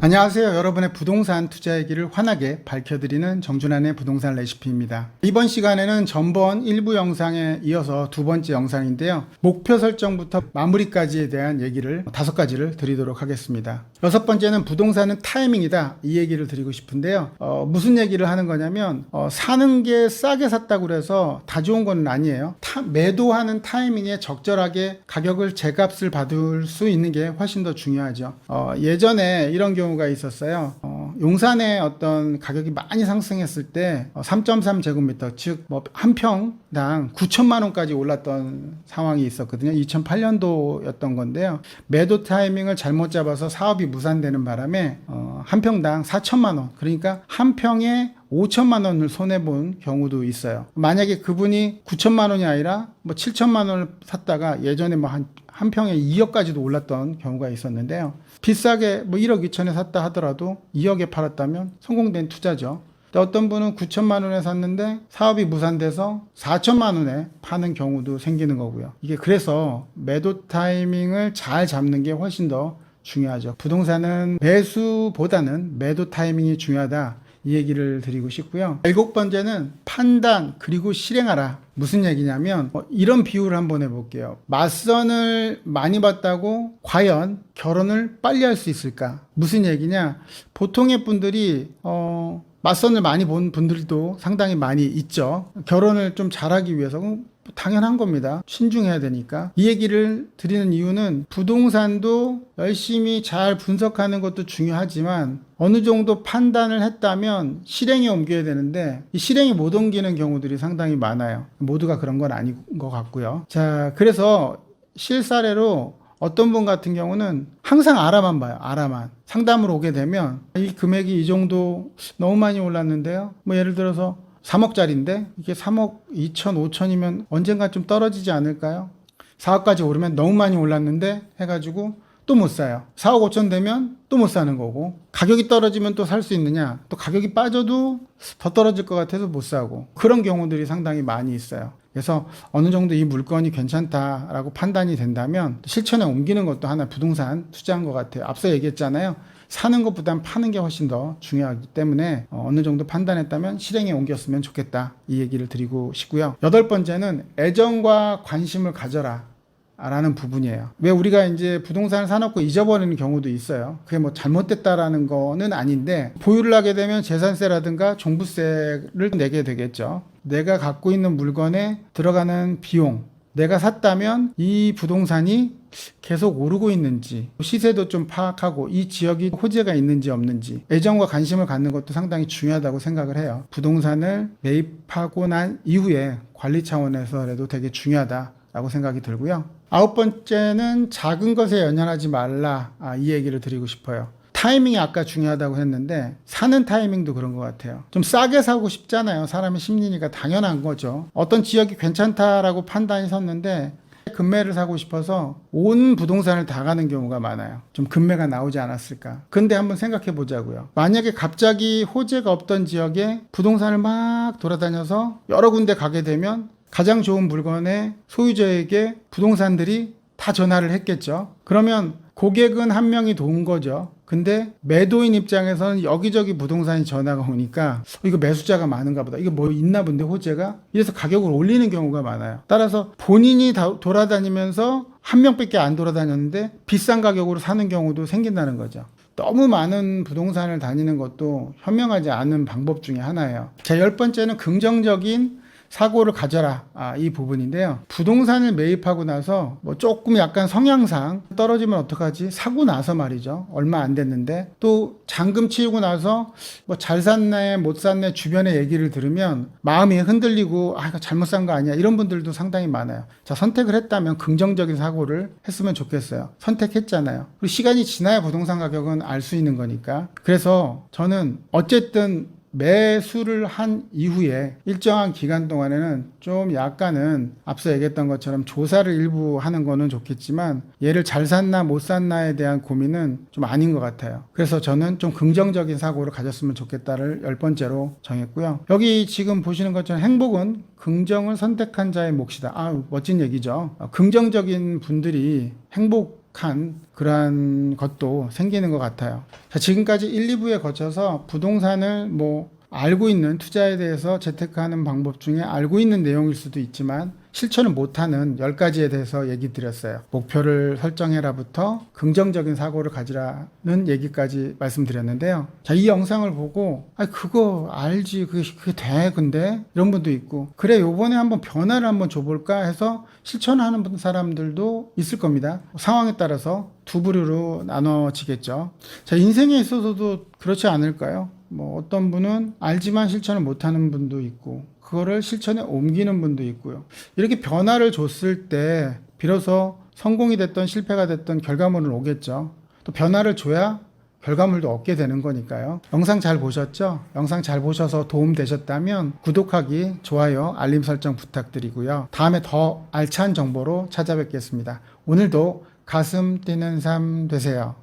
안녕하세요. 여러분의 부동산 투자 얘기를 환하게 밝혀드리는 정준환의 부동산 레시피입니다. 이번 시간에는 전번 일부 영상에 이어서 두 번째 영상인데요. 목표 설정부터 마무리까지에 대한 얘기를 5가지를 드리도록 하겠습니다. 6번째는 부동산은 타이밍이다. 이 얘기를 드리고 싶은데요. 무슨 얘기를 하는 거냐면 사는 게 싸게 샀다고 해서 다 좋은 건 아니에요. 매도하는 타이밍에 적절하게 가격을 제값을 받을 수 있는 게 훨씬 더 중요하죠. 예전에 이런 경우가 있었어요. 용산에 어떤 가격이 많이 상승했을 때 3.3제곱미터 즉 한 평당 9천만 원까지 올랐던 상황이 있었거든요. 2008년도였던 건데요. 매도 타이밍을 잘못 잡아서 사업이 무산되는 바람에 한 평당 4천만 원, 그러니까 한 평에 5천만 원을 손해본 경우도 있어요. 만약에 그분이 9천만 원이 아니라 7천만 원을 샀다가 예전에 한 평에 2억까지도 올랐던 경우가 있었는데요. 비싸게 1억 2천에 샀다 하더라도 2억에 팔았다면 성공된 투자죠. 어떤 분은 9천만 원에 샀는데 사업이 무산돼서 4천만 원에 파는 경우도 생기는 거고요. 이게 그래서 매도 타이밍을 잘 잡는 게 훨씬 더 중요하죠. 부동산은 매수보다는 매도 타이밍이 중요하다. 이 얘기를 드리고 싶고요. 7번째는 판단 그리고 실행하라. 무슨 얘기냐면 이런 비유를 한번 해볼게요. 맞선을 많이 봤다고 과연 결혼을 빨리 할 수 있을까? 무슨 얘기냐? 보통의 분들이 맞선을 많이 본 분들도 상당히 많이 있죠. 결혼을 좀 잘하기 위해서 당연한 겁니다. 신중해야 되니까. 이 얘기를 드리는 이유는 부동산도 열심히 잘 분석하는 것도 중요하지만 어느 정도 판단을 했다면 실행에 옮겨야 되는데 이 실행이 못 옮기는 경우들이 상당히 많아요. 모두가 그런 건 아닌 것 같고요. 자, 그래서 실사례로 어떤 분 같은 경우는 항상 알아만 봐요. 알아만. 상담으로 오게 되면 이 금액이 이 정도 너무 많이 올랐는데요. 예를 들어서 3억짜리인데 이게 3억 2천, 5천이면 언젠가 좀 떨어지지 않을까요? 4억까지 오르면 너무 많이 올랐는데 해가지고 또 못 사요. 4억 5천 되면 또 못 사는 거고, 가격이 떨어지면 또 살 수 있느냐? 또 가격이 빠져도 더 떨어질 것 같아서 못 사고, 그런 경우들이 상당히 많이 있어요. 그래서 어느 정도 이 물건이 괜찮다라고 판단이 된다면 실천에 옮기는 것도 하나 부동산 투자한 것 같아요. 앞서 얘기했잖아요. 사는 것보단 파는 게 훨씬 더 중요하기 때문에 어느 정도 판단했다면 실행에 옮겼으면 좋겠다. 이 얘기를 드리고 싶고요. 8번째는 애정과 관심을 가져라. 라는 부분이에요. 왜 우리가 이제 부동산을 사놓고 잊어버리는 경우도 있어요. 그게 잘못됐다라는 거는 아닌데, 보유를 하게 되면 재산세라든가 종부세를 내게 되겠죠. 내가 갖고 있는 물건에 들어가는 비용, 내가 샀다면 이 부동산이 계속 오르고 있는지, 시세도 좀 파악하고 이 지역이 호재가 있는지 없는지, 애정과 관심을 갖는 것도 상당히 중요하다고 생각을 해요. 부동산을 매입하고 난 이후에 관리 차원에서라도 되게 중요하다라고 생각이 들고요. 9번째는 작은 것에 연연하지 말라. 이 얘기를 드리고 싶어요. 타이밍이 아까 중요하다고 했는데 사는 타이밍도 그런 것 같아요. 좀 싸게 사고 싶잖아요. 사람의 심리니까 당연한 거죠. 어떤 지역이 괜찮다라고 판단이 섰는데 급매를 사고 싶어서 온 부동산을 다 가는 경우가 많아요. 좀 급매가 나오지 않았을까. 근데 한번 생각해 보자고요. 만약에 갑자기 호재가 없던 지역에 부동산을 막 돌아다녀서 여러 군데 가게 되면 가장 좋은 물건의 소유자에게 부동산들이 다 전화를 했겠죠. 그러면 고객은 한 명이 돈 거죠. 근데 매도인 입장에서는 여기저기 부동산이 전화가 오니까 이거 매수자가 많은가 보다. 이거 있나 본데 호재가? 이래서 가격을 올리는 경우가 많아요. 따라서 본인이 돌아다니면서 한 명밖에 안 돌아다녔는데 비싼 가격으로 사는 경우도 생긴다는 거죠. 너무 많은 부동산을 다니는 것도 현명하지 않은 방법 중에 하나예요. 자, 10번째는 긍정적인 사고를 가져라. 이 부분인데요. 부동산을 매입하고 나서 조금 약간 성향상 떨어지면 어떡하지? 사고 나서 말이죠. 얼마 안 됐는데 또 잔금 치우고 나서 잘 샀네 못 샀네 주변의 얘기를 들으면 마음이 흔들리고 이거 잘못 산 거 아니야, 이런 분들도 상당히 많아요. 자, 선택을 했다면 긍정적인 사고를 했으면 좋겠어요. 선택했잖아요. 그리고 시간이 지나야 부동산 가격은 알 수 있는 거니까. 그래서 저는 어쨌든 매수를 한 이후에 일정한 기간 동안에는 좀 약간은 앞서 얘기했던 것처럼 조사를 일부 하는 거는 좋겠지만 얘를 잘 샀나 못 샀나에 대한 고민은 좀 아닌 것 같아요. 그래서 저는 좀 긍정적인 사고를 가졌으면 좋겠다를 10번째로 정했고요. 여기 지금 보시는 것처럼 행복은 긍정을 선택한 자의 몫이다. 멋진 얘기죠. 긍정적인 분들이 행복 부족한 그러한 것도 생기는 것 같아요. 자, 지금까지 1, 2부에 거쳐서 부동산을 알고 있는 투자에 대해서 재테크하는 방법 중에 알고 있는 내용일 수도 있지만 실천을 못하는 10가지에 대해서 얘기 드렸어요. 목표를 설정해라부터 긍정적인 사고를 가지라는 얘기까지 말씀드렸는데요. 자, 이 영상을 보고 그거 알지, 그게 돼, 근데 이런 분도 있고, 그래 요번에 한번 변화를 한번 줘볼까 해서 실천하는 사람들도 있을 겁니다. 상황에 따라서 두 부류로 나눠지겠죠. 자, 인생에 있어서도 그렇지 않을까요? 어떤 분은 알지만 실천을 못하는 분도 있고, 그거를 실천에 옮기는 분도 있고요. 이렇게 변화를 줬을 때 비로소 성공이 됐던 실패가 됐던 결과물은 오겠죠. 또 변화를 줘야 결과물도 얻게 되는 거니까요. 영상 잘 보셨죠? 영상 잘 보셔서 도움 되셨다면 구독하기, 좋아요, 알림 설정 부탁드리고요. 다음에 더 알찬 정보로 찾아뵙겠습니다. 오늘도 가슴 뛰는 삶 되세요.